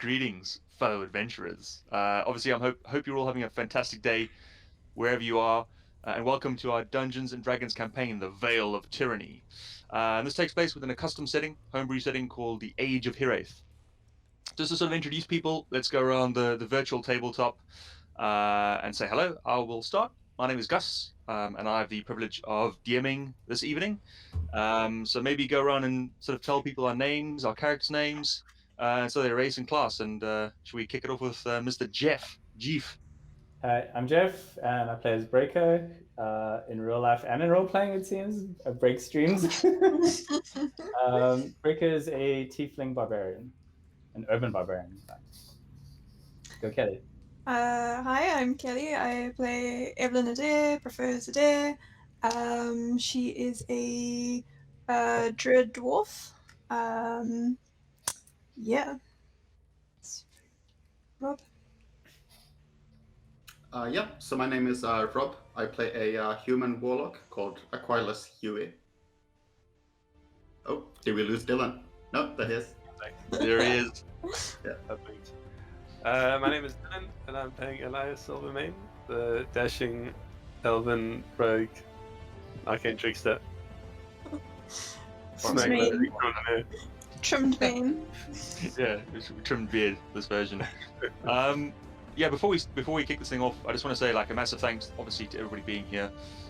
Greetings, fellow adventurers. Obviously, I hope you're all having a fantastic day wherever you are, and welcome to our Dungeons and Dragons campaign, The Veil of Tyranny. And this takes place within a custom setting, homebrew setting called the Age of Hiraeth. Just to sort of introduce people, let's go around the virtual tabletop and say hello. I will start. My name is Gus, and I have the privilege of DMing this evening. So maybe go around and sort of tell people our names, our characters' names, so their race and class. And should we kick it off with Mr. Jeff? Hi, I'm Jeff, and I play as Breaker in real life and in role playing. It seems break streams. Breaker is a tiefling barbarian, an urban barbarian. Go Kelly. Hi, I'm Kelly. I play Evelyn Adair, prefers Adair. She is a druid dwarf. Yeah. Rob? So my name is Rob. I play a human warlock called Aquilus Yuey. Oh, did we lose Dylan? No, there he is. There he is. Yeah. Perfect. My name is Dylan, and I'm playing Elias Silvermane, the dashing elven rogue arcane trickster. Mane. Trimmed mane. Yeah, trimmed beard. This version. Yeah, before we kick this thing off, I just want to say like a massive thanks, obviously, to everybody being here,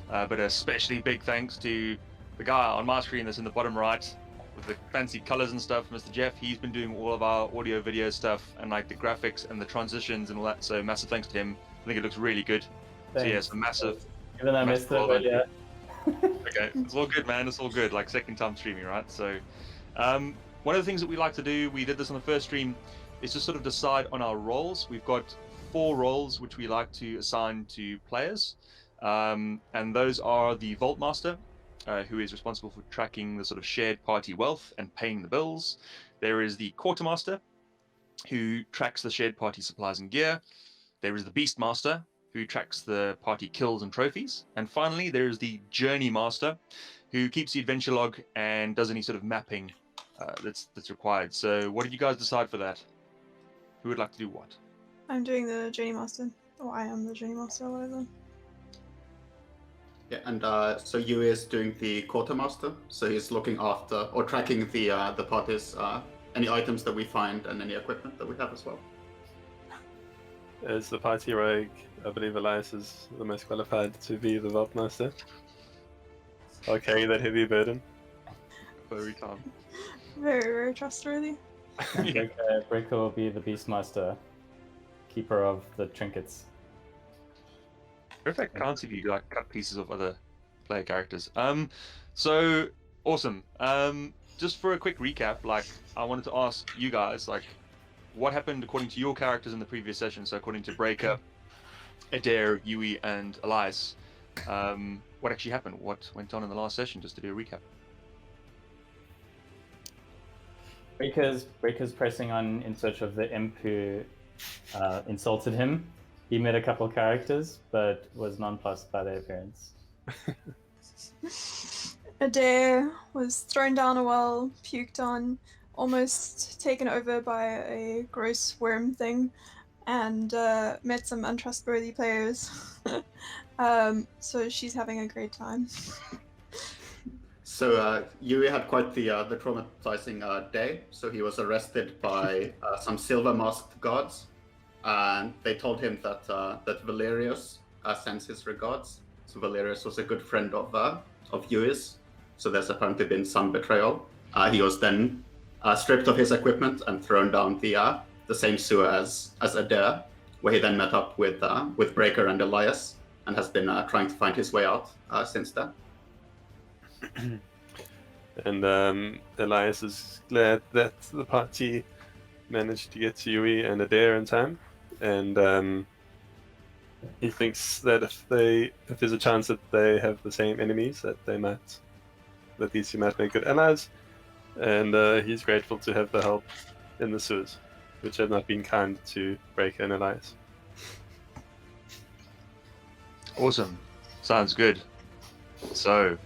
but especially big thanks to the guy on my screen that's in the bottom right with the fancy colors and stuff, Mr. Jeff. He's been doing all of our audio, video stuff, and like the graphics and the transitions and all that. So massive thanks to him. I think it looks really good. Thanks. So yeah, so massive. Even though I missed it, but yeah. Okay, it's all good, man. It's all good. Like second time streaming, right? So, one of the things that we like to do, we did this on the first stream, is to sort of decide on our roles. We've got 4 roles which we like to assign to players, and those are the Vault Master, who is responsible for tracking the sort of shared party wealth and paying the bills. There is the Quartermaster, who tracks the shared party supplies and gear. There is the Beast Master, who tracks the party kills and trophies. And finally, there is the Journey Master, who keeps the adventure log and does any sort of mapping that's required. So what did you guys decide for that? Who would like to do what? I'm doing the Journey Master. Or I am the Journey Master, or whatever. Yeah, and so Yuey is doing the Quartermaster. So he's looking after or tracking the party's any items that we find and any equipment that we have as well. As the party rogue, I believe Elias is the most qualified to be the Vault Master. I'll carry that heavy burden. Every time. Very, very trustworthy. Breaker will be the Beastmaster, keeper of the trinkets. Perfect. Can't see if you like cut pieces of other player characters. So awesome. Just for a quick recap, like I wanted to ask you guys, like, what happened according to your characters in the previous session? So according to Breaker, Adair, Yuey, and Elias, what actually happened? What went on in the last session? Just to do a recap. Breaker's pressing on in search of the imp who insulted him. He met a couple of characters, but was nonplussed by their appearance. Adair was thrown down a well, puked on, almost taken over by a gross worm thing, and met some untrustworthy players. So she's having a great time. So Yuey had quite the traumatizing day. So he was arrested by some silver masked guards, and they told him that that Valerius sends his regards. So Valerius was a good friend of Yuey's. So there's apparently been some betrayal. He was then stripped of his equipment and thrown down the same sewer as Adair, where he then met up with Breaker and Elias, and has been trying to find his way out since then. And Elias is glad that the party managed to get to Yuey and Adair in time, and he thinks that if there's a chance that they have the same enemies, that these two might make good allies, and he's grateful to have the help in the sewers, which have not been kind to Breaker and Elias. Awesome. Sounds good. So,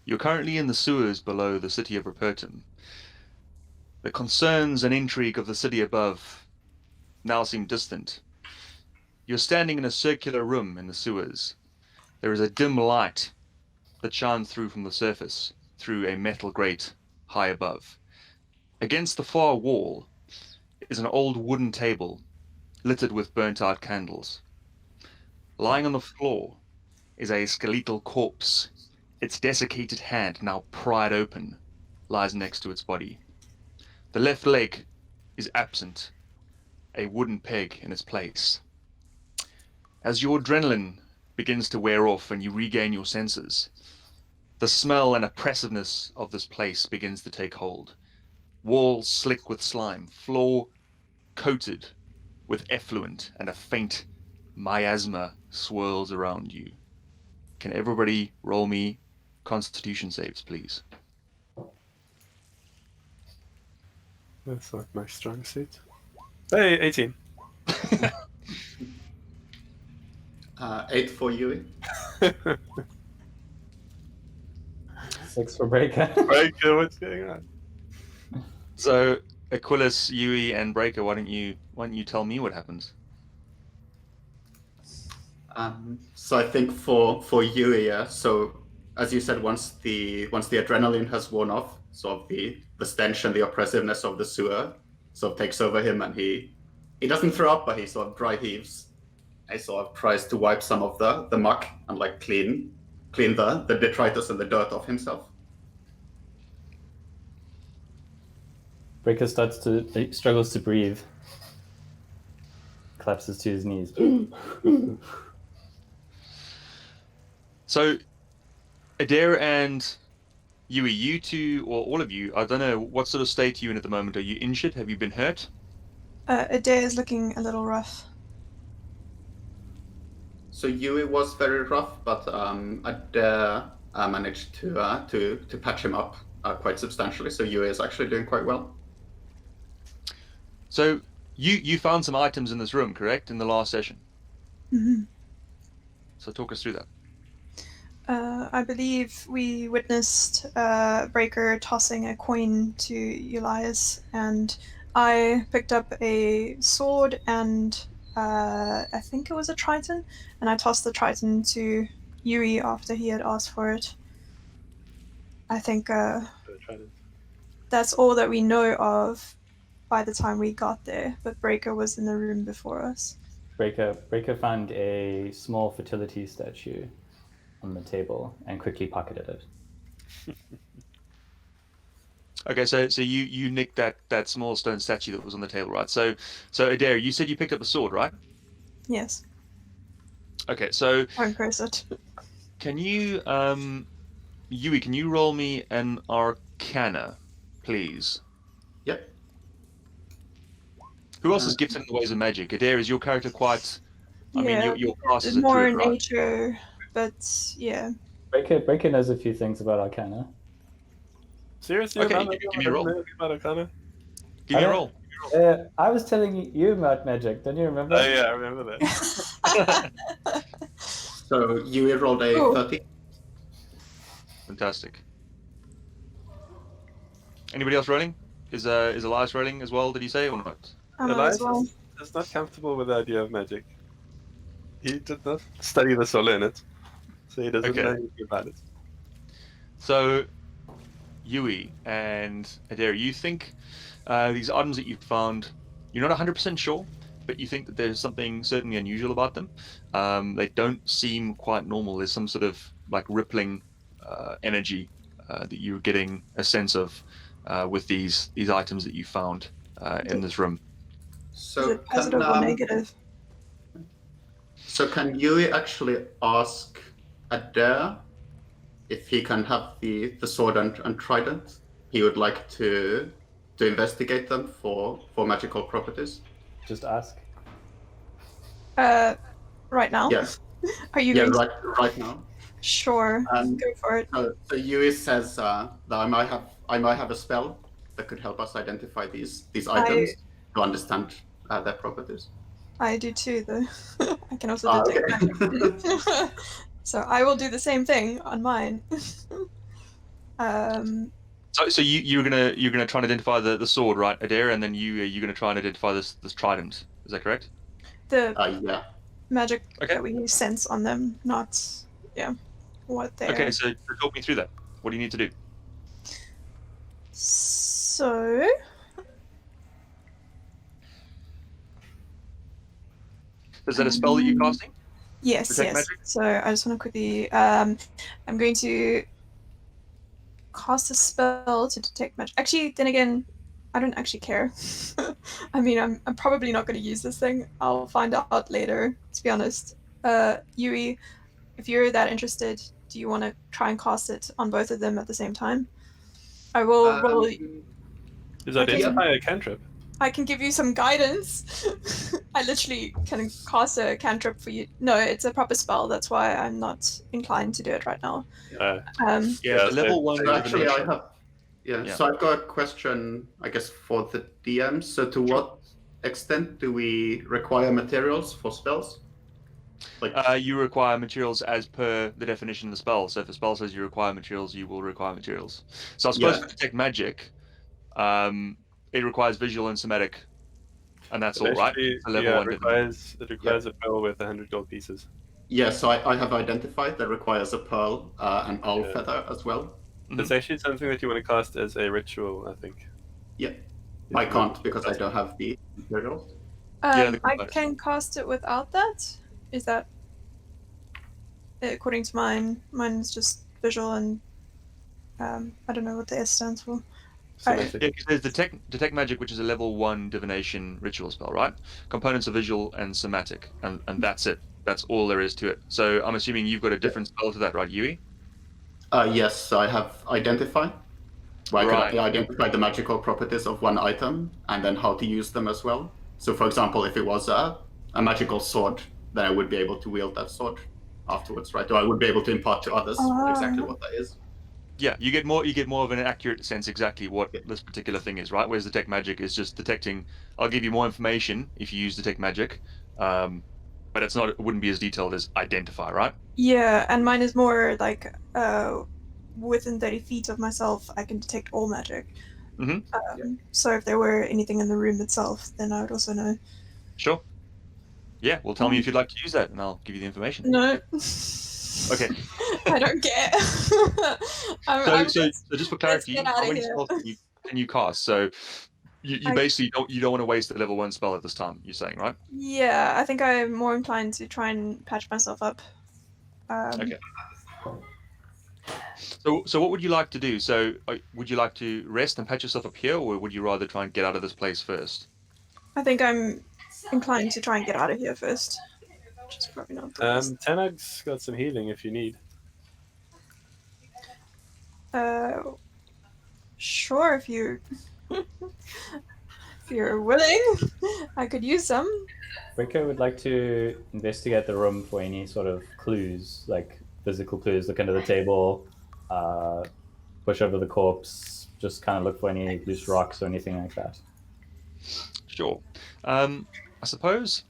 you're currently in the sewers below the city of Ruperton. The concerns and intrigue of the city above now seem distant. You're standing in a circular room in the sewers. There is a dim light that shines through from the surface, through a metal grate high above. Against the far wall is an old wooden table, littered with burnt-out candles. Lying on the floor is a skeletal corpse. Its desiccated hand, now pried open, lies next to its body. The left leg is absent, a wooden peg in its place. As your adrenaline begins to wear off and you regain your senses, the smell and oppressiveness of this place begins to take hold. Walls slick with slime, floor coated with effluent, and a faint miasma swirls around you. Can everybody roll me Constitution saves, please? That's not my strong suit. Hey, 18. 8 for Yuey. 6 for Breaker. Breaker, what's going on? So, Aquilus, Yuey, and Breaker, why don't you tell me what happens? So I think for Yuey, so as you said, once the adrenaline has worn off, sort of the stench and the oppressiveness of the sewer sort of takes over him, and he doesn't throw up, but he sort of dry heaves. He sort of tries to wipe some of the muck and like clean the detritus and the dirt off himself. Breaker struggles to breathe. Collapses to his knees. So, Adair and Yuey, you two, or all of you, I don't know, what sort of state are you in at the moment? Are you injured? Have you been hurt? Adair is looking a little rough. So Yuey was very rough, but Adair managed to patch him up quite substantially. So Yuey is actually doing quite well. So, you found some items in this room, correct? In the last session? Mm-hmm. So talk us through that. I believe we witnessed Breaker tossing a coin to Elias, and I picked up a sword and I think it was a trident, and I tossed the trident to Yuey after he had asked for it. I think that's all that we know of by the time we got there, but Breaker was in the room before us. Breaker found a small fertility statue on the table and quickly pocketed it. Okay, so you nicked that small stone statue that was on the table, right? So Adair, you said you picked up a sword, right? Yes. Okay, so Don't curse it. can you, Yuey, can you roll me an Arcana, please? Yep. Who else is gifted in the ways of magic? Adair, is your character quite? I Yeah, mean, your class is it's more in right? nature, but yeah. Breaker knows a few things about Arcana. Seriously? Okay, Amanda, give me a roll. About Arcana? Give me a roll. I was telling you about magic, don't you remember? Oh yeah, I remember that. So Yuey rolled a Ooh. 30. Fantastic. Anybody else rolling? Is Elias rolling as well? Did he say or not? Elias As well. is not comfortable with the idea of magic. He did not study this or learn it, so he doesn't Okay. know anything about it. So, Yuey and Adair, you think these items that you found, you're not 100% sure, but you think that there's something certainly unusual about them. They don't seem quite normal. There's some sort of like rippling energy that you're getting a sense of with these items that you found in this room. Is So it positive or negative? So can Yuey actually ask Adair if he can have the sword and trident? He would like to investigate them for magical properties. Just ask. Right now? Yes. Are you Yeah, going right now. Sure. Go for it. So Yuey says that I might have a spell that could help us identify these items to understand their properties. I do too, though. I can also detect Okay. magic. So I will do the same thing on mine. So you're gonna try and identify the sword, right, Adair, and then you're gonna try and identify this trident. Is that correct? The Yeah. magic Okay. that we sense on them, not what they're. Okay, so talk me through that. What do you need to do? So Is that a spell that you're casting? yes, Detect yes. magic? So I just want to quickly. I'm going to cast a spell to detect magic. Actually, then again, I don't actually care. I mean, I'm probably not going to use this thing. I'll find out later. To be honest, Yuey, if you're that interested, do you want to try and cast it on both of them at the same time? I will roll. Is identify a cantrip? I can give you some guidance. I literally can cast a cantrip for you. No, it's a proper spell. That's why I'm not inclined to do it right now. Yeah, level 1 So actually, divination. So I've got a question, I guess, for the DM. So to what extent do we require materials for spells? Like, you require materials as per the definition of the spell. So if a spell says you require materials, you will require materials. So I suppose for detect magic, it requires visual and somatic, and that's all, right? It's a level 1 divination. It requires a pearl with 100 gold pieces. Yeah, so I have identified that requires a pearl, an owl feather as well. It's actually something that you want to cast as a ritual, I think. Yeah. I can't because I don't have the materials. the I can cast it without that. Is that according to mine? Mine is just visual and I don't know what the S stands for. Yeah, because there's detect magic, which is a level 1 divination ritual spell, right? Components are visual and somatic, and that's it. That's all there is to it. So I'm assuming you've got a different spell to that, right, Yuey? Yes, I have identify. Where I can identify the magical properties of one item and then how to use them as well. So, for example, if it was a magical sword, then I would be able to wield that sword afterwards, right? Or I would be able to impart to others exactly what that is. Yeah, you get more of an accurate sense exactly what this particular thing is, right? Whereas detect magic is just detecting. I'll give you more information if you use detect magic, but it wouldn't be as detailed as identify, right? Yeah, and mine is more like within 30 feet of myself, I can detect all magic. So if there were anything in the room itself, then I would also know. Sure. Yeah, well, tell me if you'd like to use that, and I'll give you the information. No. Okay. I don't care. So just for clarity, how many spells can you cast? So you basically don't want to waste a level 1 spell at this time. You're saying, right? Yeah, I think I'm more inclined to try and patch myself up. Okay. So what would you like to do? So would you like to rest and patch yourself up here, or would you rather try and get out of this place first? I think I'm inclined to try and get out of here first. Which is probably not the best. Tanag's got some healing if you need. Sure, if you're willing, I could use some. Rico would like to investigate the room for any sort of clues, like physical clues. Look under the table, push over the corpse, just kind of look for any loose rocks or anything like that. Sure. I suppose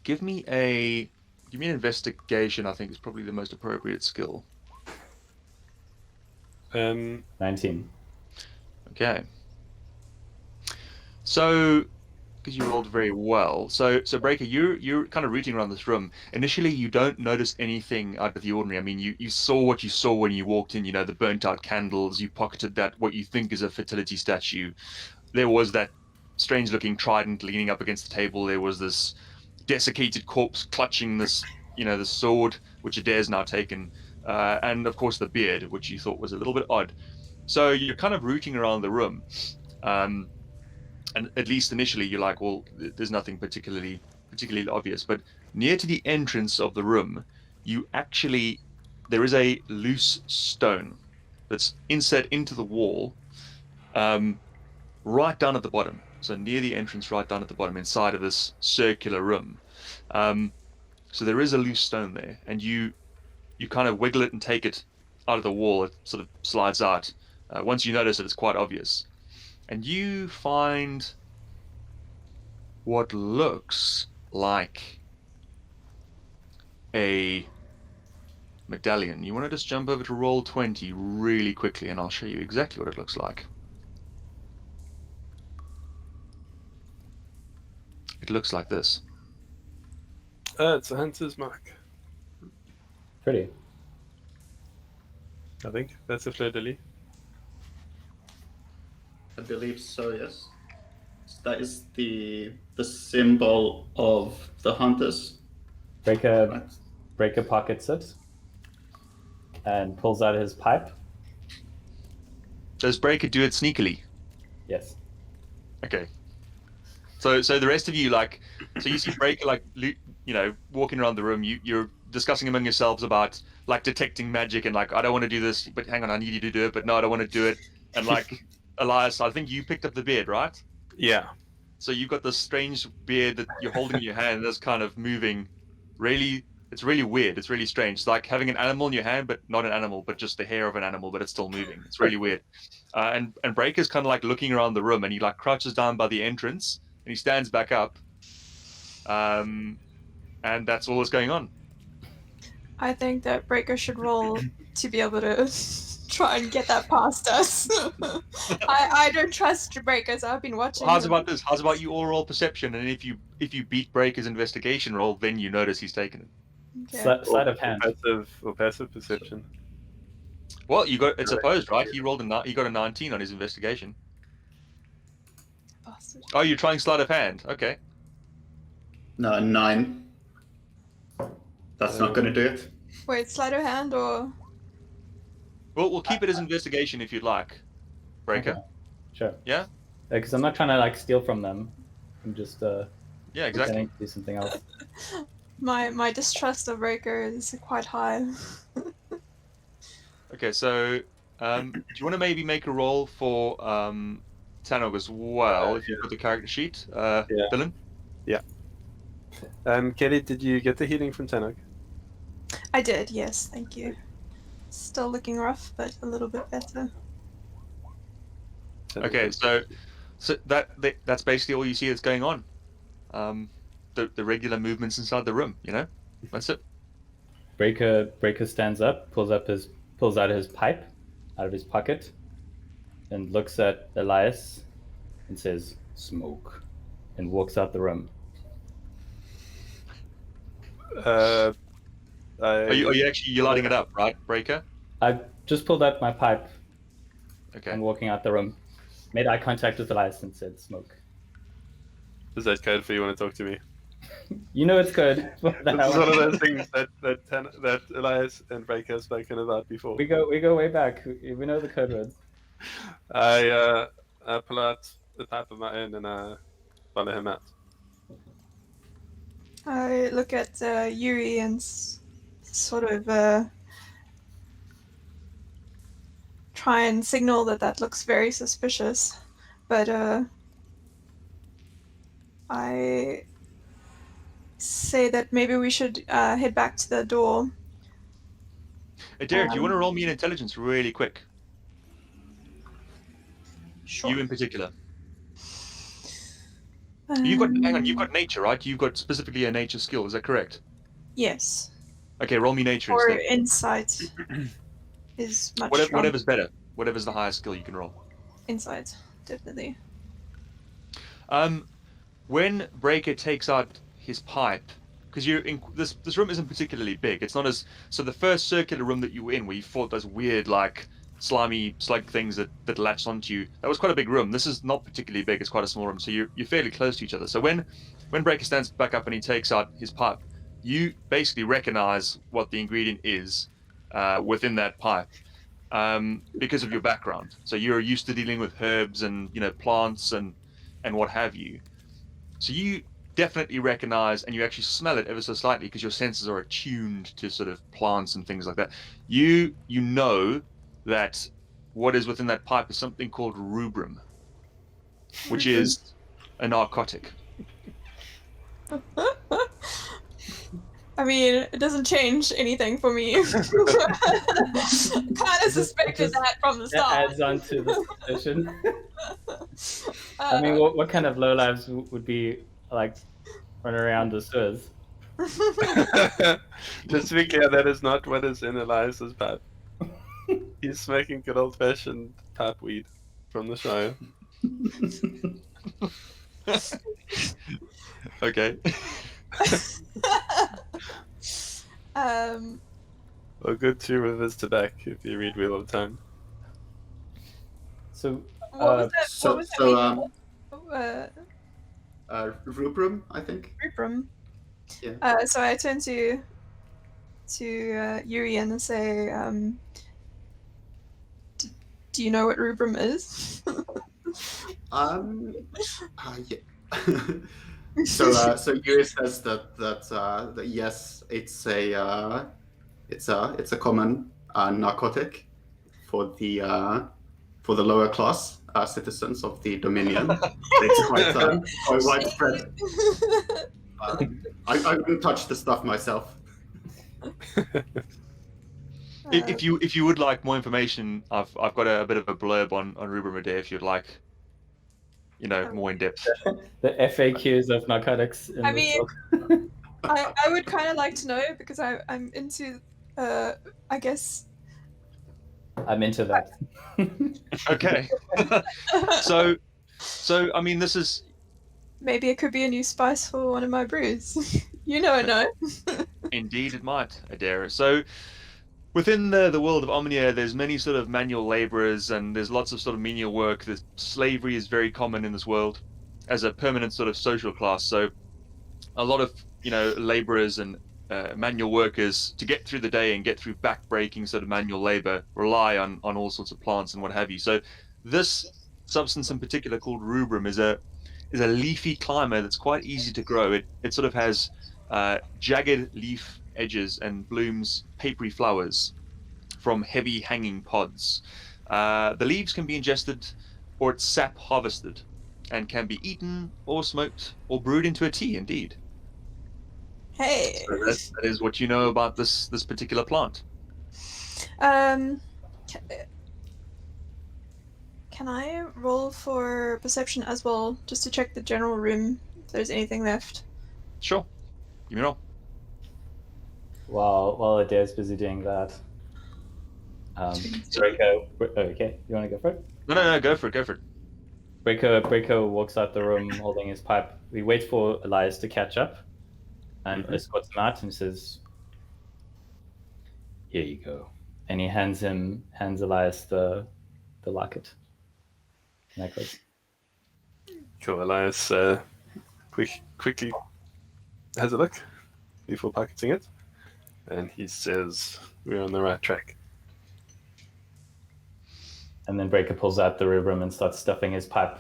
give me an investigation. I think is probably the most appropriate skill. 19. Okay. So, because you rolled very well, so Breaker, you're kind of rooting around this room. Initially, you don't notice anything out of the ordinary. I mean, you saw what you saw when you walked in. You know, the burnt-out candles. You pocketed that what you think is a fertility statue. There was that strange-looking trident leaning up against the table. There was this desiccated corpse clutching this, the sword, which Adair's now taken, and of course the beard, which you thought was a little bit odd. So you're kind of rooting around the room. And at least initially you're like, well, there's nothing particularly obvious. But near to the entrance of the room, there is a loose stone that's inset into the wall, right down at the bottom. So near the entrance, right down at the bottom, inside of this circular room. So there is a loose stone there, and you kind of wiggle it and take it out of the wall. It sort of slides out. Once you notice it, it's quite obvious. And you find what looks like a medallion. You want to just jump over to roll 20 really quickly, and I'll show you exactly what it looks like. It looks like this. It's a hunter's mark. Pretty. I think that's a fleur-de-lis. I believe so, yes. That is the symbol of the hunters. Breaker pockets it and pulls out his pipe. Does Breaker do it sneakily? Yes. Okay. So the rest of you, like, so you see Breaker, like, walking around the room. You're discussing among yourselves about, like, detecting magic and, like, I don't want to do this, but hang on, I need you to do it, but no, I don't want to do it. And, like, Elias, I think you picked up the beard, right? Yeah. So you've got this strange beard that you're holding in your hand that's kind of moving. Really, it's really weird. It's really strange. It's like having an animal in your hand, but not an animal, but just the hair of an animal, but it's still moving. It's really weird. And Breaker's kind of like looking around the room, and he like crouches down by the entrance, and he stands back up. And that's all that's going on. I think that Breaker should roll to be able to try and get that past us. I don't trust Breakers. I've been watching. How's about this? How's about you all roll perception, and if you beat Breaker's investigation roll, then you notice he's taken it. Okay. Sleight of hand. Passive perception. Well, it's opposed, right? He rolled he got a 19 on his investigation. Bastard. Oh, you're trying sleight of hand. Okay. No, 9. That's not going to do it. Wait, sleight of hand or? Well, we'll keep it as investigation if you'd like, Breaker. Okay. Sure. Yeah? Because I'm not trying to like steal from them. I'm just Yeah, exactly. pretending to do something else. My distrust of Breaker is quite high. Okay, so do you want to maybe make a roll for Tanog as well, if you've got the character sheet, Dylan? Kelly, did you get the healing from Tanog? I did, yes, thank you. Still looking rough, but a little bit better. Okay, so that's basically all you see that's going on. The regular movements inside the room, That's it. Breaker stands up, pulls out his pipe out of his pocket, and looks at Elias and says, "Smoke," and walks out the room. Are you actually lighting it up, right, Breaker? I just pulled out my pipe Okay. and walking out the room. Made eye contact with Elias and said, "Smoke." Is that code for you want to talk to me? You know it's good. This is one of those things that Elias and Breaker have spoken about before. We go way back. We know the code words. I pull out the pipe of my own and I follow him out. I look at Yuey and sort of try and signal that looks very suspicious, but I say that maybe we should head back to the door. Adair, do you want to roll me an intelligence really quick? Sure. You in particular. You've got nature, right? You've got specifically a nature skill, is that correct? Yes. Okay, roll me nature Or instead. insight is much stronger. Whatever's better. Whatever's the highest skill you can roll. Insight, definitely. When Breaker takes out his pipe, because this room isn't particularly big. It's not as so. The first circular room that you were in, where you fought those weird, like slimy slug things that latched onto you, that was quite a big room. This is not particularly big. It's quite a small room. So you're fairly close to each other. So when Breaker stands back up and he takes out his pipe, you basically recognize what the ingredient is within that pipe. Because of your background, so you're used to dealing with herbs and plants and what have you. So you definitely recognize, and you actually smell it ever so slightly because your senses are attuned to sort of plants and things like that. You know that what is within that pipe is something called rubrum, which is a narcotic. I mean, it doesn't change anything for me. Kind of suspected that from the That start. adds on to the suspicion. I mean, what kind of lowlives would be like running around the sewers? Just to be clear, that is not what is in Elias's pipe. He's smoking good old-fashioned pipe weed from the Shire. Okay. Or good 2 rivers to back if you read Wheel of Time. So, what was that? so- what was that so, mean? Rubrum, I think. Rubrum. Yeah. So I turn to Yuey and say, do you know what Rubrum is? Yeah. So Yuey says that yes, it's a common narcotic for the lower class citizens of the Dominion. It's quite widespread. I wouldn't touch the stuff myself. If you would like more information, I've got a bit of a blurb on Rubrum Adair if you'd like. More in depth. the FAQs of narcotics. In I this mean, book. I would kind of like to know because I'm into, I guess. I'm into that. Okay. So I mean, this is Maybe it could be a new spice for one of my brews. You never know. indeed it might, Adair. So within the world of Omnia, there's many sort of manual laborers, and there's lots of sort of menial work. Slavery is very common in this world as a permanent sort of social class. So a lot of laborers and manual workers, to get through the day and get through back-breaking sort of manual labor, rely on all sorts of plants and what have you. So this substance in particular, called rubrum, is a leafy climber that's quite easy to grow. It sort of has jagged leaf edges and blooms papery flowers from heavy hanging pods. The leaves can be ingested or its sap harvested, and can be eaten or smoked or brewed into a tea, indeed. Hey. So that is what you know about this particular plant. Can I roll for perception as well, just to check the general room if there's anything left? Sure. Give me a roll. While Adair's busy doing that. Breako, okay, you want to go for it? No, go for it. Breako walks out the room holding his pipe. We wait for Elias to catch up and escorts him out and says, "Here you go." And he hands Elias the locket. Necklace. Cool. Elias quickly has a look before pocketing it, and he says, "We're on the right track." And then Breaker pulls out the rubrum and starts stuffing his pipe.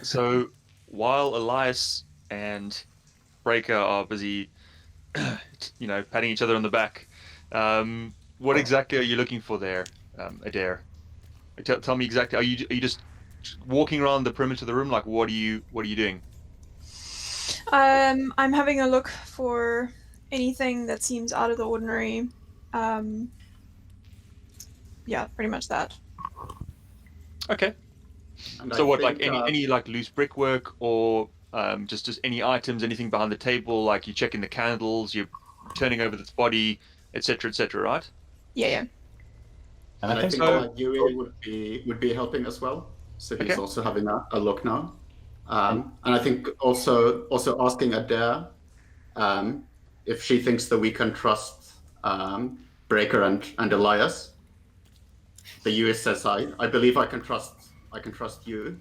So while Elias and Breaker are busy, patting each other on the back, what exactly are you looking for there, Adair? Tell me exactly. Are you just walking around the perimeter of the room? Like, what are you doing? I'm having a look for anything that seems out of the ordinary. Yeah, pretty much that. Okay. And So I what, think, like any like loose brickwork, or just any items, anything behind the table? Like you're checking the candles, you're turning over the body, etc., right? Yeah. And I think so. Yuey would be helping as well. So he's Okay. also having a look now. And I think also asking Adair if she thinks that we can trust Breaker and Elias. The Yuey says, I believe I can trust you,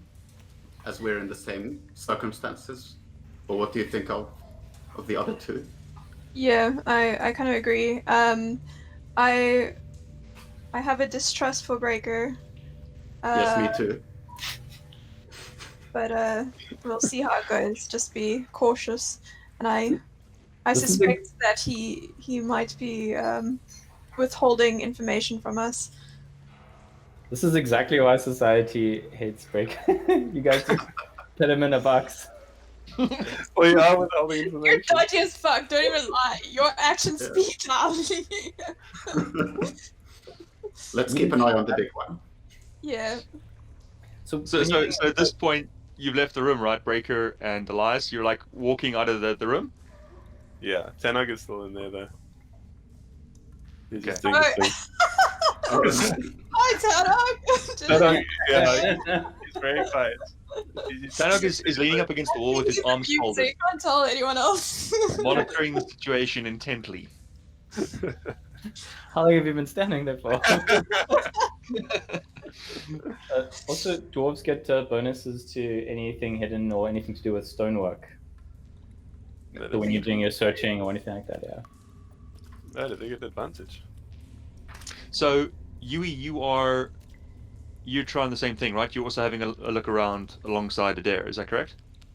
as we're in the same circumstances. But what do you think of the other two? Yeah, I kind of agree. I have a distrust for Breaker. Yes, me too. But we'll see how it goes. Just be cautious. And I This is suspect that he might be withholding information from us. This is exactly why society hates Breaker. You guys just put him in a box. Well, you are with all the You're information. dodgy as fuck. Don't even lie. Your actions Yeah. speak loudly. Let's keep an eye on the big one. Yeah. So So at this point, you've left the room, right, Breaker and Elias? You're like walking out of the room. Yeah, Tanog is still in there though. He's just Okay. doing his thing. Hi, Tanog! Tanog, yeah, he's very quiet. Tanog is leaning up against the wall with his arms So folded, you can't tell anyone else. monitoring the situation intently. How long have you been standing there for? Also, dwarves get bonuses to anything hidden or anything to do with stonework. So when you're doing your searching or anything like that, yeah. Oh, did they get advantage? So, Yuey, you're trying the same thing, right? You're also having a look around alongside Adair, is that correct?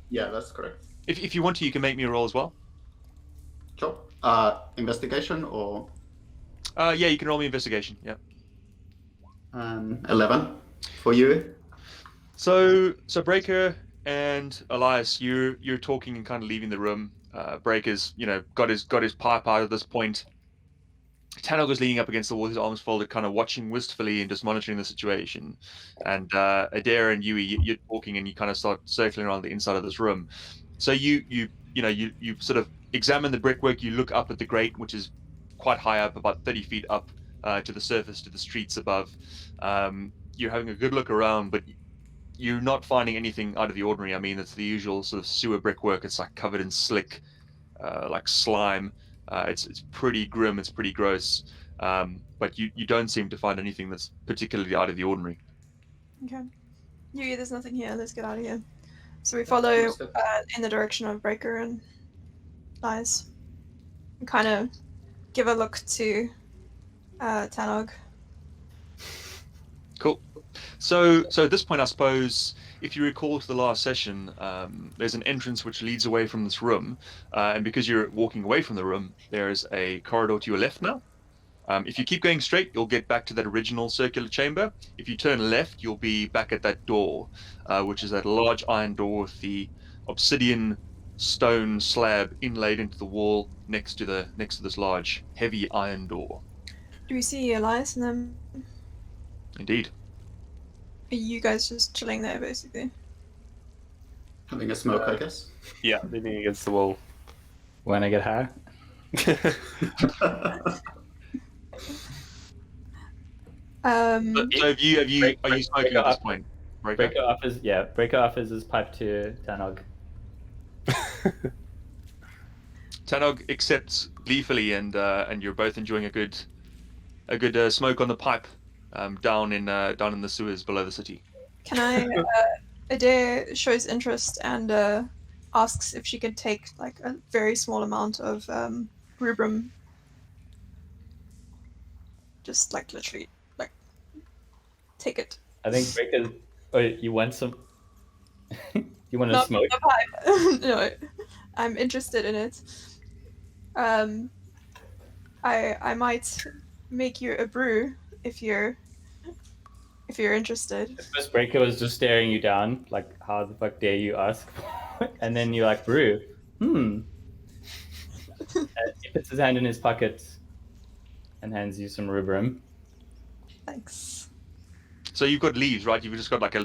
Yeah, that's correct. If you want to, you can make me a roll as well. Sure. Investigation or Yeah, you can roll me investigation, yeah. 11 for you. So Breaker and Elias, you're talking and kind of leaving the room. Breaker's, got his pipe out at this point. Tanog is leaning up against the wall, his arms folded, kind of watching wistfully and just monitoring the situation. And Adair and Yuey, you're talking and you kind of start circling around the inside of this room. So you sort of examine the brickwork. You look up at the grate, which is quite high up, about 30 feet up to the surface, to the streets above. You're having a good look around, but you're not finding anything out of the ordinary. I mean, it's the usual sort of sewer brickwork. It's like covered in slick, like slime. It's pretty grim. It's pretty gross. But you don't seem to find anything that's particularly out of the ordinary. Okay. Yuey, there's nothing here. Let's get out of here. So we follow in the direction of Breaker and Elias. And kind of give a look to Tanog. Cool. So at this point, I suppose, if you recall to the last session, there's an entrance which leads away from this room, and because you're walking away from the room, there's a corridor to your left now. If you keep going straight, you'll get back to that original circular chamber. If you turn left, you'll be back at that door, which is that large iron door with the obsidian stone slab inlaid into the wall next to this large, heavy iron door. Do we see Elias and them? Indeed. Are you guys just chilling there, basically? Having a smoke, I guess. Yeah, leaning against the wall. When I get high. So are you smoking at this point? Breaker offers his pipe to Tanog. Tanog accepts gleefully, and you're both enjoying a good smoke on the pipe down in the sewers below the city. Can I? Adair shows interest and asks if she could take like a very small amount of rubrum. Just like literally, like take it. I think Breaker. Oh, you want some? You want to Not smoke? the pipe. No, I'm interested in it. I might make you a brew if you're interested. First Breaker was just staring you down, like, how the fuck dare you ask? And then you're like, brew. And he puts his hand in his pocket and hands you some rubrum. Thanks. So you've got leaves, right? You've just got like a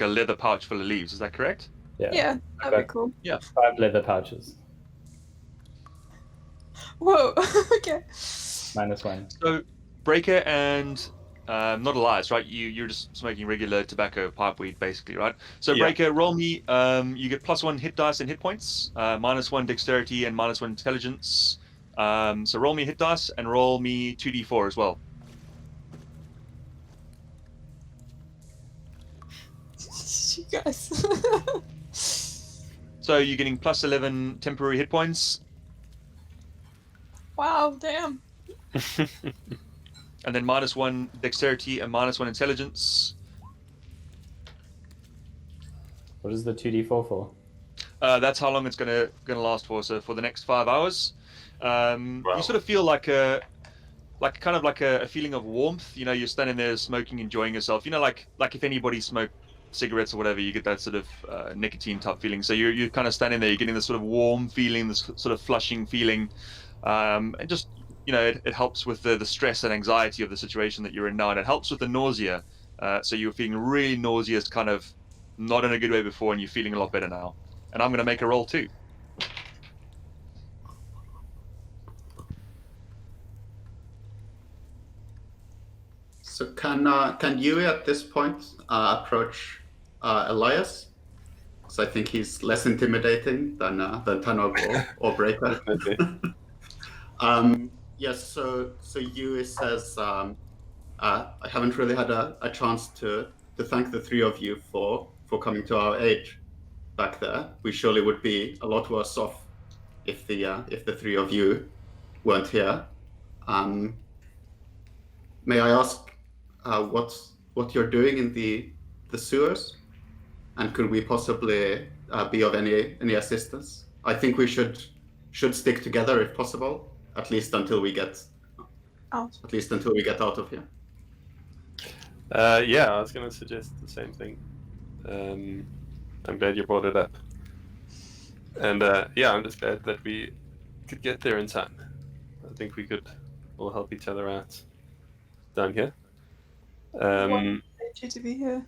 leather pouch full of leaves. Is that correct? Yeah, that'd be cool. 5 leather pouches. Whoa. Okay. -1. So Breaker and not Elias, right? You're just smoking regular tobacco pipe weed, basically, right? So Yeah. Breaker, roll me. You get +1 hit dice and hit points, -1 dexterity and -1 intelligence. So roll me hit dice and roll me 2d4 as well. You guys. So you're getting +11 temporary hit points, Wow, damn. and then -1 dexterity and -1 intelligence. What is the 2d4 for? That's how long it's gonna last for. So for the next 5 hours, you sort of feel like a feeling of warmth. You know, you're standing there smoking, enjoying yourself. You know, like if anybody smoked cigarettes or whatever, you get that sort of nicotine type feeling. So you're kind of standing there, you're getting this sort of warm feeling, this sort of flushing feeling, and just, you know, it helps with the stress and anxiety of the situation that you're in now, and it helps with the nausea. So you're feeling really nauseous, kind of not in a good way before, and you're feeling a lot better now. And I'm going to make a roll too. So can Yuey at this point approach Elias? Because I think he's less intimidating than Tanog or Breaker. Yes. So Yuey says, I haven't really had a chance to thank the three of you for coming to our aid back there. We surely would be a lot worse off if the three of you weren't here. May I ask what you're doing in the sewers, and could we possibly be of any assistance? I think we should stick together if possible, at least until we get Out. out of here. Yeah, I was going to suggest the same thing. I'm glad you brought it up. And yeah, I'm just glad that we could get there in time. I think we could all help each other out down here. What made you to be here?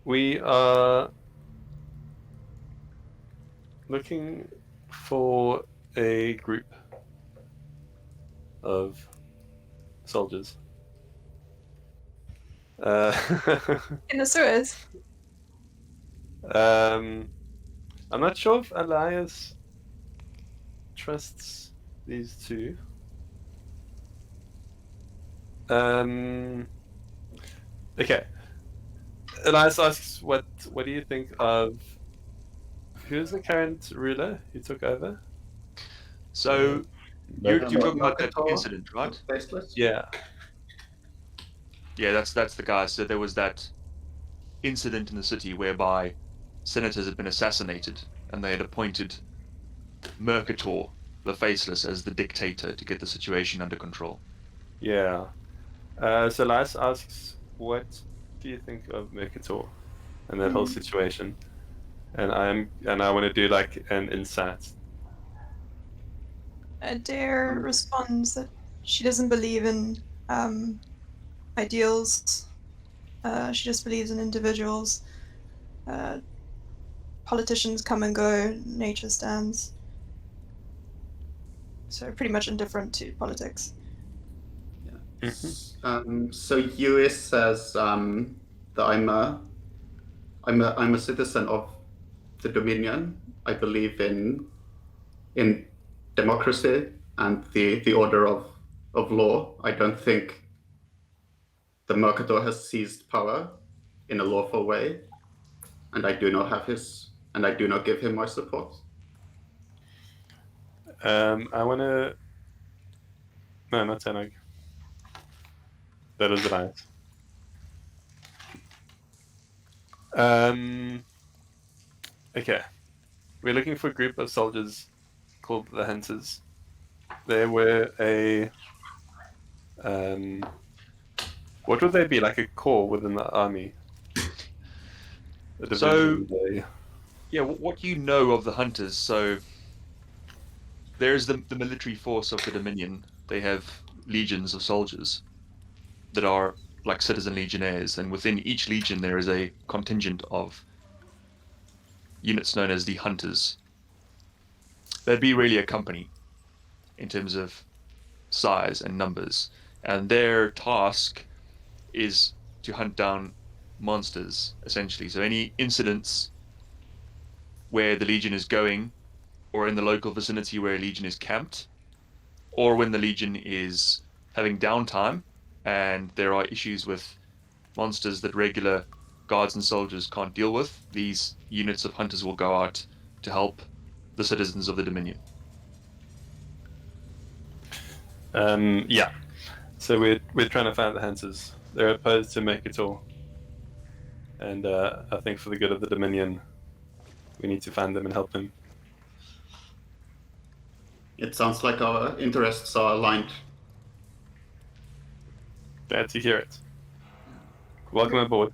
We are looking for a group of soldiers. In the sewers? I'm not sure if Elias trusts these two. Okay. Elias asks, what do you think of who's the current ruler who took over? So you're talking about that Mercator, incident, right? Faceless? Yeah. Yeah, that's the guy. So there was that incident in the city whereby senators had been assassinated, and they had appointed Mercator, the Faceless, as the dictator to get the situation under control. Yeah. So Elias asks, what do you think of Mercator and that whole situation? And I want to do like an insight. Adair responds that she doesn't believe in ideals. She just believes in individuals. Politicians come and go, nature stands. So pretty much indifferent to politics. So Yuey says that I'm a citizen of the Dominion. I believe in democracy and the order of law. I don't think the Mercator has seized power in a lawful way, and I do not give him my support. I want to. No, not Tanog. That is Elias. Okay. We're looking for a group of soldiers called the Hunters. They were a. What would they be? Like a corps within the army? So, yeah, what you know of the Hunters, so there's the military force of the Dominion. They have legions of soldiers that are like citizen legionnaires, and within each legion there is a contingent of units known as the Hunters. They'd be really a company in terms of size and numbers, and their task is to hunt down monsters, essentially. So any incidents where the Legion is going, or in the local vicinity where a Legion is camped, or when the Legion is having downtime and there are issues with monsters that regular guards and soldiers can't deal with, these units of hunters will go out to help the citizens of the Dominion. Yeah. So we're trying to find the Hunters. They're opposed to Mercator. And I think for the good of the Dominion, we need to find them and help them. It sounds like our interests are aligned. Glad to hear it. Welcome aboard.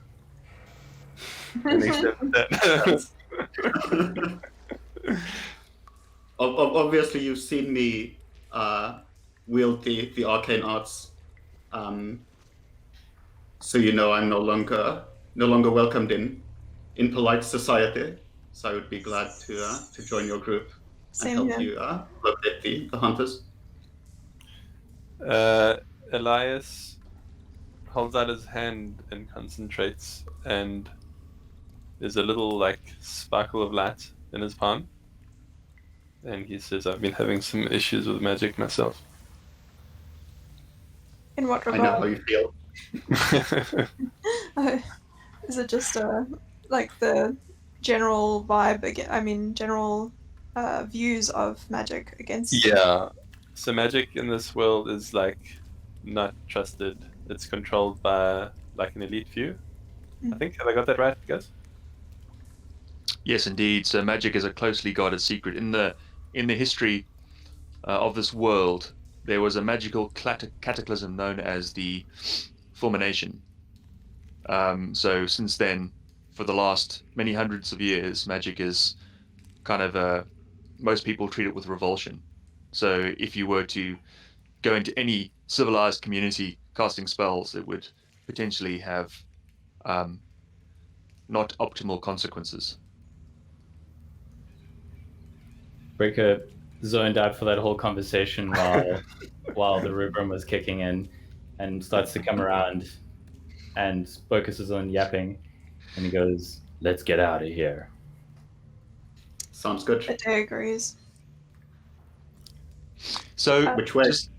Obviously, you've seen me wield the arcane arts, so you know I'm no longer welcomed in in polite society. So I would be glad to join your group and Same help here. you locate the hunters. Elias holds out his hand and concentrates, and there's a little like sparkle of light in his palm. And he says, "I've been having some issues with magic myself." In what I know how regard? you feel. Is it just like the general vibe? I mean, general views of magic against. Yeah. So magic in this world is like not trusted. It's controlled by like an elite few. I think. Have I got that right, guys? Yes, indeed. So magic is a closely guarded secret. In the history of this world, there was a magical cataclysm known as the Fulmination. So since then, for the last many hundreds of years, magic is kind of most people treat it with revulsion. So if you were to go into any civilized community casting spells, it would potentially have not optimal consequences. Breaker zoned out for that whole conversation while the rubrum was kicking in, and starts to come around and focuses on yapping, and he goes, "Let's get out of here." Sounds good. Adair agrees. So, Which way? just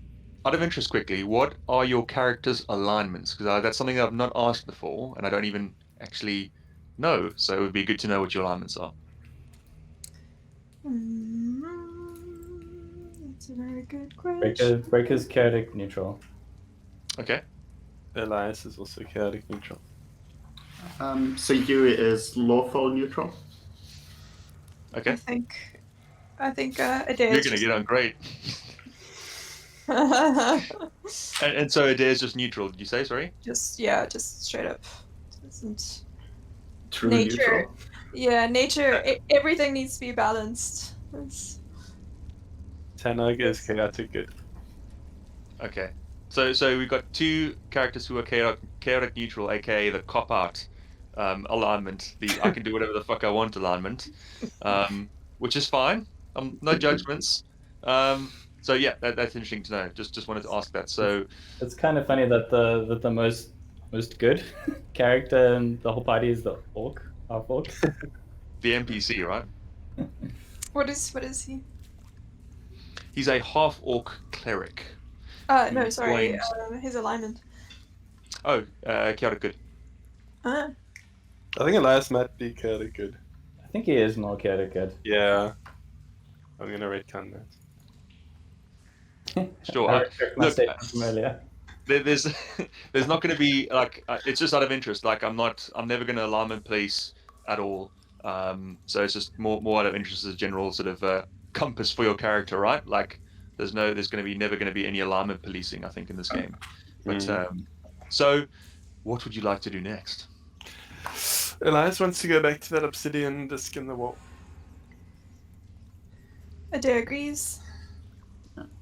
out of interest, quickly, what are your characters' alignments? Because that's something that I've not asked before, and I don't even actually know. So it would be good to know what your alignments are. That's a very good question. Breaker's chaotic neutral. Okay. Elias is also chaotic neutral. So Yuey is lawful neutral. Okay. I think Adair. You're gonna get on great. And so Adair's just neutral. Did you say? Sorry. just straight up. Doesn't True nature. neutral. Yeah, nature. Everything needs to be balanced. Tanog is chaotic good. Okay. So we've got two characters who are chaotic neutral, aka the cop out alignment, the I can do whatever the fuck I want alignment, which is fine. No judgments. So yeah, that's interesting to know. Just wanted to ask that. So It's kind of funny that the most good character in the whole party is the orc, half orc. the NPC, right? What is he? He's a half orc cleric. No, sorry. Blames. His alignment. Oh, chaotic good. Ah. I think Elias might be chaotic good. I think he is more chaotic good. Yeah. I'm gonna retcon that. Sure. I retract my Look, statement from earlier. there's not going to be like it's just out of interest. Like I'm never going to alignment police at all. So it's just more out of interest as a general sort of compass for your character, right? Like there's never going to be any alignment policing, I think, in this game. But so what would you like to do next? Elias wants to go back to that obsidian disc in the wall. Adair agrees.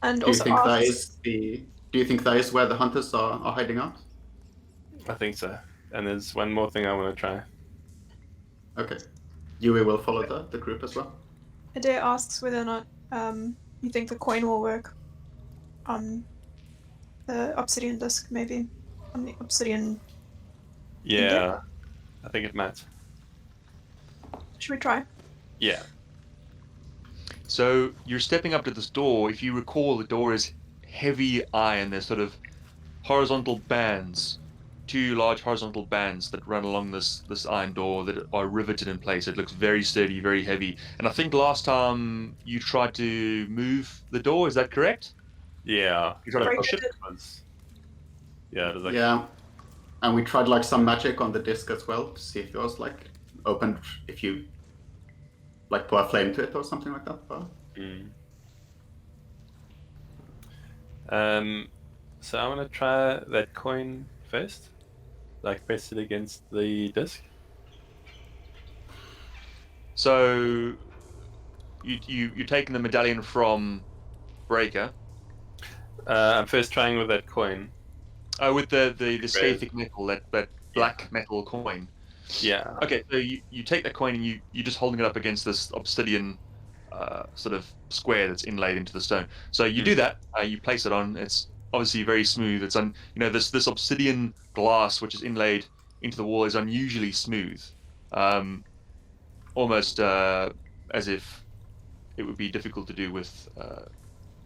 And Do you also think that asks, is Do you think that is where the hunters are hiding out? I think so. And there's one more thing I want to try. Okay. Yuey will follow the group as well. Adair asks whether or not you think the coin will work on the obsidian disc, maybe on the obsidian. Yeah. I think it might. Should we try? Yeah. So you're stepping up to this door. If you recall, the door is heavy iron. There's sort of horizontal bands, two large horizontal bands that run along this iron door that are riveted in place. It looks very sturdy, very heavy. And I think last time you tried to move the door. Is that correct? Yeah. You tried to push it. Yeah. It was like, Yeah. And we tried like some magic on the disc as well to see if it was like opened if you like put a flame to it or something like that. But... So I want to try that coin first. Like press it against the disc. So you're taking the medallion from Breaker. I'm first trying with that coin. Oh, with the Scathic metal, that black metal coin. Yeah. Okay, so you take that coin and you're just holding it up against this obsidian sort of square that's inlaid into the stone. So you do that. You place it on. It's obviously very smooth. It's this obsidian glass which is inlaid into the wall is unusually smooth, almost as if it would be difficult to do with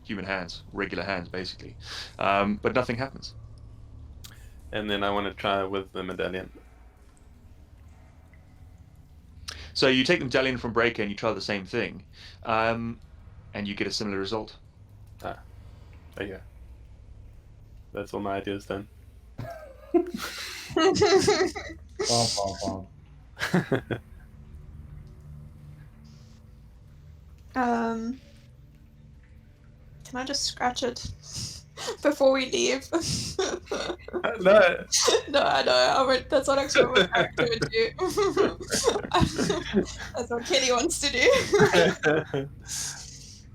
human hands, regular hands, basically. But nothing happens. And then I want to try with the medallion. So you take the medallion from Breaker and you try the same thing, and you get a similar result. Ah, okay. That's all my ideas then. Bom. Can I just scratch it before we leave? No. No, I know. I won't, that's not actually what my character would do. That's what Kenny wants to do.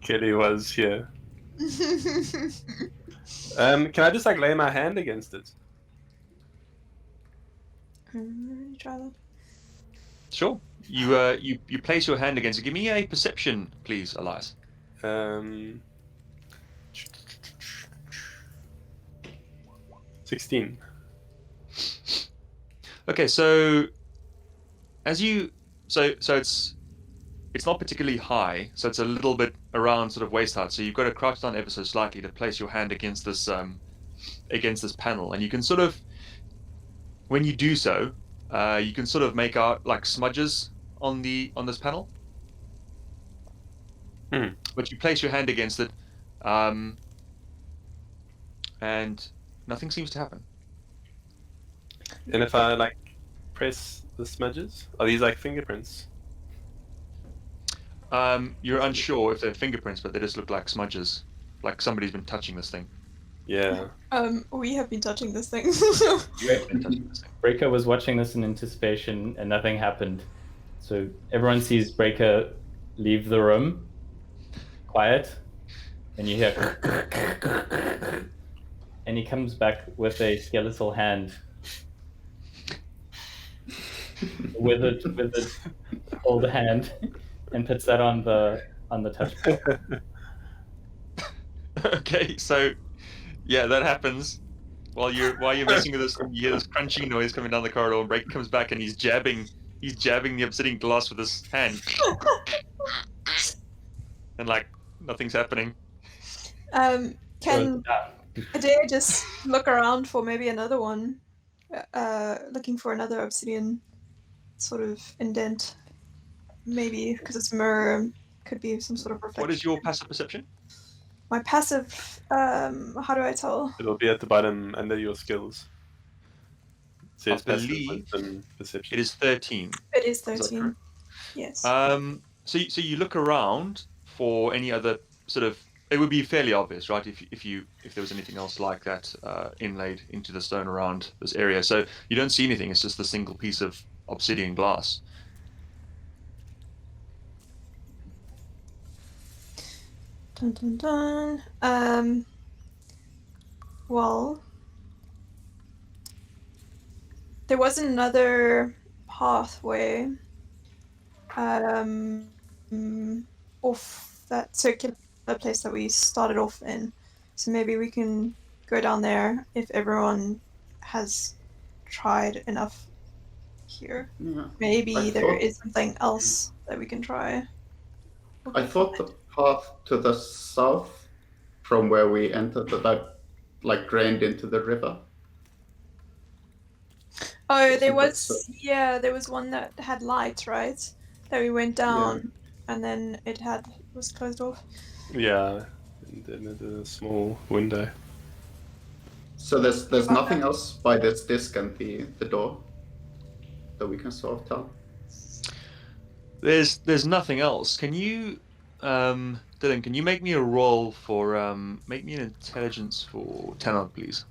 Kelly was here. Can I just like lay my hand against it? Try that. Sure. You place your hand against it. Give me a perception, please, Elias. 16. Okay, so it's not particularly high, so it's a little bit around sort of waist height. So you've got to crouch down ever so slightly to place your hand against this panel, and you can sort of, when you do so, you can sort of make out like smudges on this panel. But you place your hand against it, and nothing seems to happen. And if I like press the smudges, are these like fingerprints? You're unsure if they're fingerprints, but they just look like smudges, like somebody's been touching this thing. Yeah. We have been touching this thing. You have been touching this thing. Breaker was watching this in anticipation, and nothing happened. So everyone sees Breaker leave the room, quiet, and you hear, and he comes back with a skeletal hand, withered old hand, and puts that on the touchpad. Okay, so yeah, that happens. While you're messing with this, you hear this crunchy noise coming down the corridor, and Breaker comes back and he's jabbing the obsidian glass with his hand, and like nothing's happening. Can Adair just look around for maybe another one? Looking for another obsidian sort of indent. Maybe because it's mirror, could be some sort of reflection. What is your passive perception? My passive, how do I tell? It'll be at the bottom under your skills. It says I passive believe wisdom perception. It is 13. It is Is that 13. correct? Yes. So you look around for any other sort of. It would be fairly obvious, right? If there was anything else like that inlaid into the stone around this area. So you don't see anything. It's just a single piece of obsidian glass. Dun dun dun. Well, there was another pathway off that circular place that we started off in. So maybe we can go down there if everyone has tried enough here. Yeah. Maybe there is something else that we can try. I thought the path to the south from where we entered that like drained into the river. Oh, there was one that had light, right? That we went down, and then it was closed off. Yeah, and then there's a small window. So there's nothing else by this disc and the door that we can sort of tell. There's nothing else. Can you, Dylan? Can you make me a roll for make me an intelligence for Tannock, please?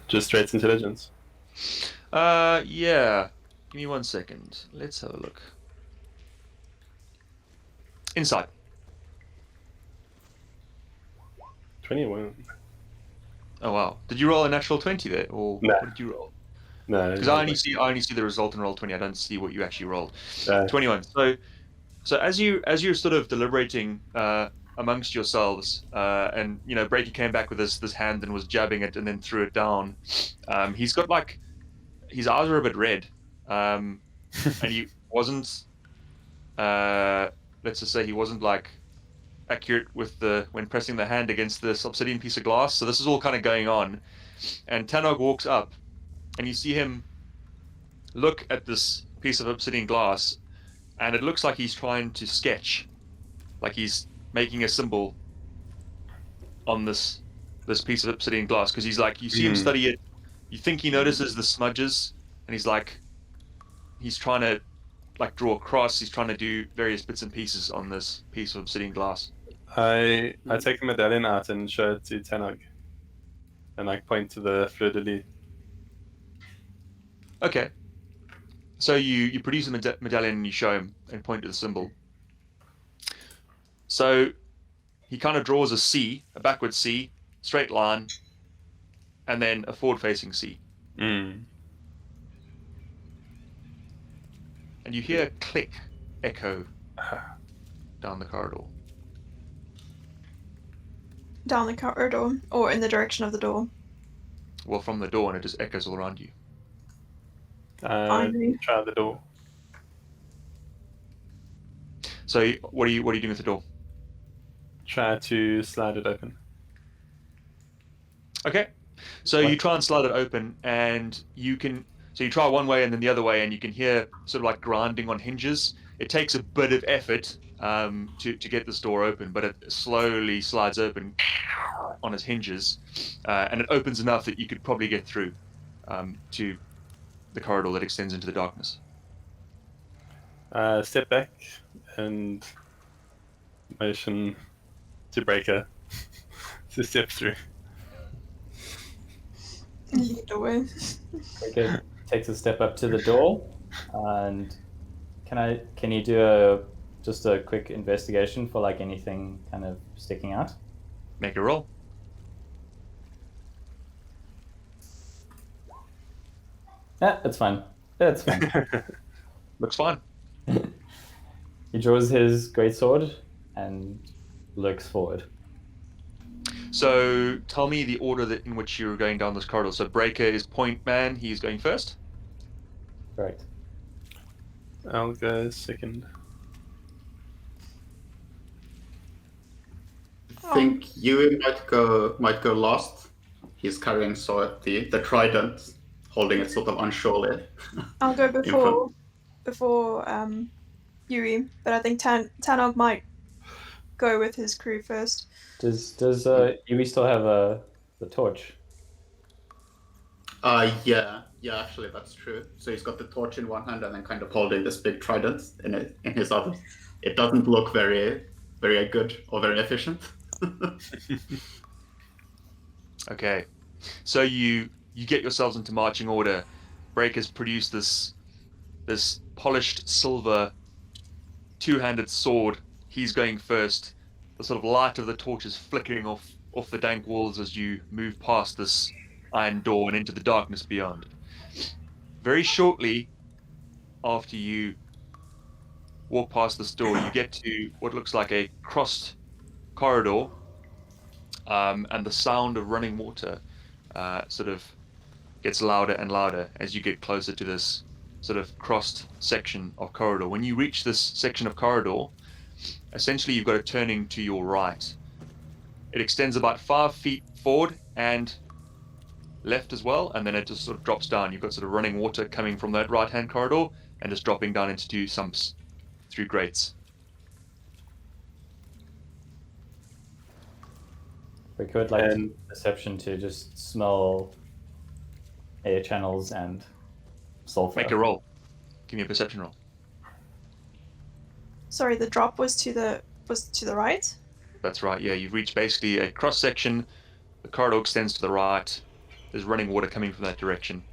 Just straight intelligence. Yeah. Give me 1 second. Let's have a look. Inside. 21. Oh wow! Did you roll a natural 20 there, or No. what did you roll? No, Because I only see the result in roll 20. I don't see what you actually rolled. Uh, 21. So as you're sort of deliberating amongst yourselves, and Breaker came back with this hand and was jabbing it and then threw it down. He's got like his eyes are a bit red, and he wasn't. Let's just say he wasn't like accurate with when pressing the hand against this obsidian piece of glass. So this is all kind of going on, and Tanog walks up, and you see him look at this piece of obsidian glass, and it looks like he's trying to sketch, like he's making a symbol on this piece of obsidian glass, because he's like, you see him study it, you think he notices the smudges, and he's trying to like draw a cross, he's trying to do various bits and pieces on this piece of obsidian glass. I take a medallion out and show it to Tanog, and like point to the fleur de lis. Okay. So you produce a medallion and you show him and point to the symbol. So he kind of draws a C, a backward C, straight line, and then a forward-facing C. Mm. And you hear a click echo down the corridor. Down the corridor, or in the direction of the door. Well, from the door, and it just echoes all around you. Finally. Try the door. So what are you doing with the door? Try to slide it open. Okay. So you try and slide it open, and you try one way and then the other way, and you can hear sort of like grinding on hinges. It takes a bit of effort to get this door open, but it slowly slides open on its hinges, and it opens enough that you could probably get through to the corridor that extends into the darkness. Step back and motion to Breaker to step through. Lead away. Breaker takes a step up to the door, and can you do just a quick investigation for like anything kind of sticking out? Make a roll. Yeah, it's fine. It's fine. Looks fine. He draws his greatsword and looks forward. So tell me the order in which you're going down this corridor. So Breaker is point man. He's going first. Correct. I'll go second. I think Yuey might go last. He's carrying the trident, holding it sort of unsurely. I'll go before Yuey, but I think Tanog might go with his crew first. Does Yuey still have the torch? Yeah, actually that's true. So he's got the torch in one hand and then kind of holding this big trident in his other. It doesn't look very, very good or very efficient. Okay. So you get yourselves into marching order. Breaker's produced this polished silver two-handed sword. He's going first. The sort of light of the torch is flickering off the dank walls as you move past this iron door and into the darkness beyond. Very shortly after you walk past this door, you get to what looks like a crossed corridor, and the sound of running water sort of gets louder and louder as you get closer to this sort of crossed section of corridor. When you reach this section of corridor, essentially you've got a turning to your right. It extends about 5 feet forward and left as well, and then it just sort of drops down. You've got sort of running water coming from that right-hand corridor and just dropping down into 2 sumps through grates. We could like perception to just smell air channels and sulfur. Make a roll. Give me a perception roll. Sorry, the drop was to the right? That's right, yeah. You've reached basically a cross section. The corridor extends to the right. There's running water coming from that direction.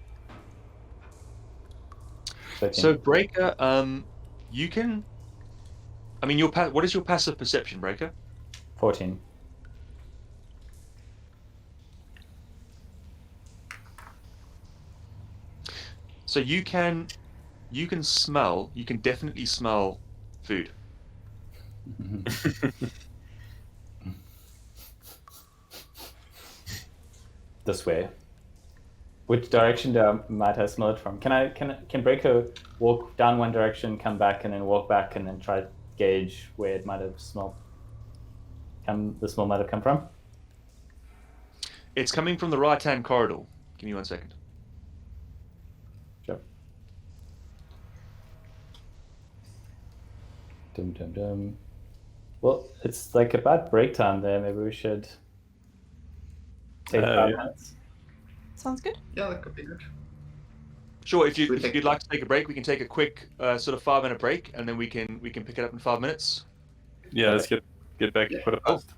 So Breaker, you can. I mean, what is your passive perception, Breaker? 14. So you can smell. You can definitely smell food. This way. Which direction might I smell it from? Can Breaker walk down one direction, come back, and then walk back, and then try to gauge where it might have smelled? The smell might have come from. It's coming from the right-hand corridor. Give me 1 second. Sure. Dum dum dum. Well, it's like about break time there. Maybe we should take 5 minutes. Sounds good. Yeah, that could be good. Sure. If you'd like to take a break, we can take a quick sort of 5-minute break, and then we can pick it up in 5 minutes. Yeah, let's get back and put a post.